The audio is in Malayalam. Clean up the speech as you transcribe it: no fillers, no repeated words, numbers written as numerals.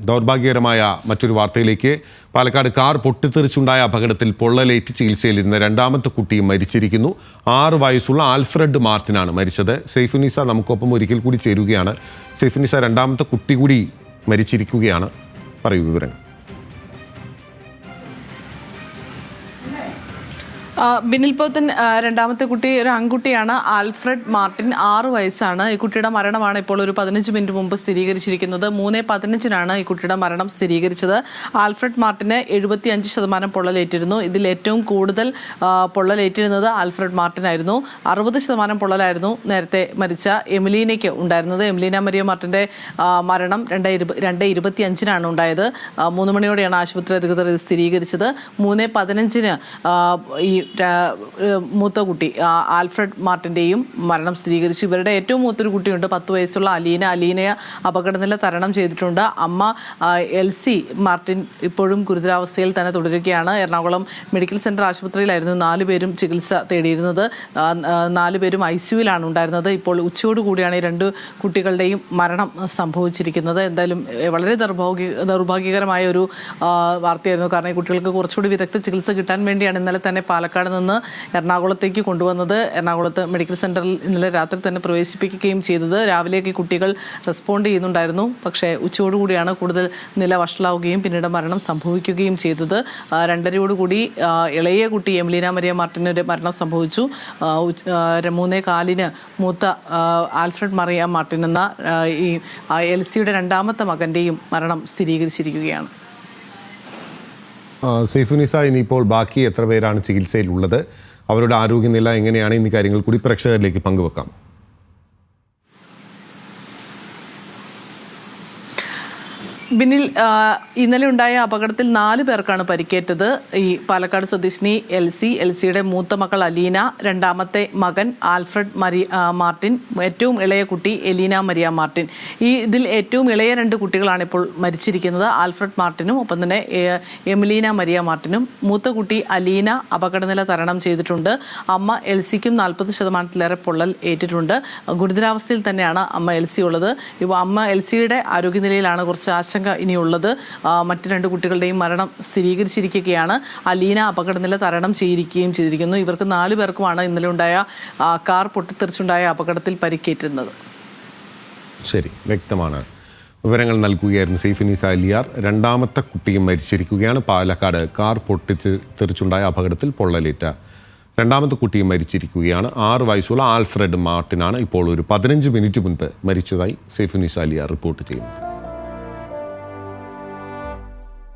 ദൗർഭാഗ്യകരമായ മറ്റൊരു വാർത്തയിലേക്ക്. പാലക്കാട് കാർ പൊട്ടിത്തെറിച്ചുണ്ടായ അപകടത്തിൽ പൊള്ളലേറ്റ് ചികിത്സയിലിരുന്ന രണ്ടാമത്തെ കുട്ടിയും മരിച്ചിരിക്കുന്നു. 6 വയസ്സുള്ള ആൽഫ്രഡ് മാർട്ടിനാണ് മരിച്ചത്. സൈഫുനിസ നമുക്കൊപ്പം ഒരിക്കൽ കൂടി ചേരുകയാണ്. സൈഫുനിസ, രണ്ടാമത്തെ കുട്ടി കൂടി മരിച്ചിരിക്കുകയാണ്. പറയൂ വിവരങ്ങൾ. ബിനിൽ പോത്തൻ രണ്ടാമത്തെ കുട്ടി ഒരു ആൺകുട്ടിയാണ്. ആൽഫ്രഡ് മാർട്ടിൻ, 6 വയസ്സാണ്. ഈ കുട്ടിയുടെ മരണമാണ് ഇപ്പോൾ ഒരു 15 മിനിറ്റ് മുമ്പ് സ്ഥിരീകരിച്ചിരിക്കുന്നത്. 3:15-നാണ് ഈ കുട്ടിയുടെ മരണം സ്ഥിരീകരിച്ചത്. ആൽഫ്രഡ് മാർട്ടിന് 75% പൊള്ളലേറ്റിരുന്നു. ഇതിൽ ഏറ്റവും കൂടുതൽ പൊള്ളലേറ്റിരുന്നത് ആൽഫ്രഡ് മാർട്ടിനായിരുന്നു. 60% പൊള്ളലായിരുന്നു നേരത്തെ മരിച്ച എമിലീനയ്ക്ക് ഉണ്ടായിരുന്നത്. എമിലീന മരിയ മാർട്ടിൻ്റെ മരണം 2:25-നാണ് ഉണ്ടായത്. 3 മണിയോടെയാണ് ആശുപത്രി അധികൃതർ ഇത് സ്ഥിരീകരിച്ചത്. 3:15-ന് ഈ മൂത്ത കുട്ടി ആൽഫ്രഡ് മാർട്ടിൻ്റെയും മരണം സ്ഥിരീകരിച്ചു. ഇവരുടെ ഏറ്റവും മൂത്തൊരു കുട്ടിയുണ്ട്, 10 വയസ്സുള്ള അലീനയെ അപകടനില തരണം ചെയ്തിട്ടുണ്ട്. അമ്മ എൽസി മാർട്ടിൻ ഇപ്പോഴും ഗുരുതരാവസ്ഥയിൽ തന്നെ തുടരുകയാണ്. എറണാകുളം മെഡിക്കൽ സെൻറ്റർ ആശുപത്രിയിലായിരുന്നു 4 പേരും ചികിത്സ തേടിയിരുന്നത്. 4 പേരും ICUവിലാണ് ഉണ്ടായിരുന്നത്. ഇപ്പോൾ ഉച്ചയോടുകൂടിയാണ് ഈ 2 കുട്ടികളുടെയും മരണം സംഭവിച്ചിരിക്കുന്നത്. എന്തായാലും വളരെ ദൗർഭാഗ്യകരമായ ഒരു വാർത്തയായിരുന്നു. കാരണം ഈ കുട്ടികൾക്ക് കുറച്ചുകൂടി വിദഗ്ധ ചികിത്സ കിട്ടാൻ വേണ്ടിയാണ് ഇന്നലെ തന്നെ പാലക്കാട് നിന്ന് എറണാകുളത്തേക്ക് കൊണ്ടുവന്നത്. എറണാകുളത്ത് മെഡിക്കൽ സെൻറ്ററിൽ ഇന്നലെ രാത്രി തന്നെ പ്രവേശിപ്പിക്കുകയും ചെയ്തത്. രാവിലേക്ക് കുട്ടികൾ റെസ്പോണ്ട് ചെയ്യുന്നുണ്ടായിരുന്നു. പക്ഷേ ഉച്ചയോടുകൂടിയാണ് കൂടുതൽ നില വഷളാവുകയും പിന്നീട് മരണം സംഭവിക്കുകയും ചെയ്തത്. 2:30 ഇളയ കുട്ടി എമിലീന മരിയ മാർട്ടിൻ്റെ മരണം സംഭവിച്ചു. 3:15 മൂത്ത ആൽഫ്രഡ് മറിയ മാർട്ടിൻ എന്ന ഈ എൽസിയുടെ രണ്ടാമത്തെ മകൻ്റെയും മരണം സ്ഥിരീകരിച്ചിരിക്കുകയാണ്. സൈഫുനിസ, ഇനിയിപ്പോൾ ബാക്കി എത്ര പേരാണ് ചികിത്സയിലുള്ളത്? അവരുടെ ആരോഗ്യനില എങ്ങനെയാണ്? എന്നീ കാര്യങ്ങൾ കൂടി പ്രേക്ഷകരിലേക്ക് പങ്കുവെക്കാം. ബിനിൽ, ഇന്നലെ ഉണ്ടായ അപകടത്തിൽ 4 പേർക്കാണ് പരിക്കേറ്റത്. ഈ പാലക്കാട് സ്വദേശിനി എൽസിയുടെ മൂത്ത മകൾ അലീന, രണ്ടാമത്തെ മകൻ ആൽഫ്രഡ് മാർട്ടിൻ, ഏറ്റവും ഇളയ കുട്ടി എലീന മരിയ മാർട്ടിൻ. ഇതിൽ ഏറ്റവും ഇളയ 2 കുട്ടികളാണ് ഇപ്പോൾ മരിച്ചിരിക്കുന്നത്. ആൽഫ്രഡ് മാർട്ടിനും ഒപ്പം തന്നെ എമിലീന മരിയ മാർട്ടിനും. മൂത്ത കുട്ടി അലീന അപകടനില തരണം ചെയ്തിട്ടുണ്ട്. അമ്മ എൽസിക്കും 40%-ലേറെ പൊള്ളൽ ഏറ്റിട്ടുണ്ട്. ഗുരുതരാവസ്ഥയിൽ തന്നെയാണ് അമ്മ എൽസി ഉള്ളത്. ഇപ്പോൾ അമ്മ എൽസിയുടെ ആരോഗ്യനിലയിലാണ് കുറച്ച് ആശങ്ക ഇനിയുള്ളത്. മറ്റ് 2 കുട്ടികളുടെയും മരണം സ്ഥിരീകരിച്ചിരിക്കുകയാണ്. അലീന അപകടനില തരണം ചെയ്തിരിക്കുന്നു. ഇവർക്ക് 4 പേർക്കുമാണ് ഇന്നലെ ഉണ്ടായ കാർ പൊട്ടിത്തെറിച്ചുണ്ടായ അപകടത്തിൽ പരിക്കേറ്റിരുന്നത്. ശരി, വ്യക്തമാണ്. വിവരങ്ങൾ നൽകുകയായിരുന്നു സൈഫുനിസ അലിയാർ. രണ്ടാമത്തെ കുട്ടിയും മരിച്ചിരിക്കുകയാണ്. പാലക്കാട് കാർ പൊട്ടിത്തെറിച്ചുണ്ടായ അപകടത്തിൽ പൊള്ളലേറ്റ രണ്ടാമത്തെ കുട്ടിയും മരിച്ചിരിക്കുകയാണ്. 6 വയസ്സുള്ള ആൽഫ്രഡ് മാർട്ടിനാണ് ഇപ്പോൾ ഒരു 15 മിനിറ്റ് മുൻപ് മരിച്ചതായി സൈഫുനിസ അലിയാർ റിപ്പോർട്ട് ചെയ്യുന്നത്.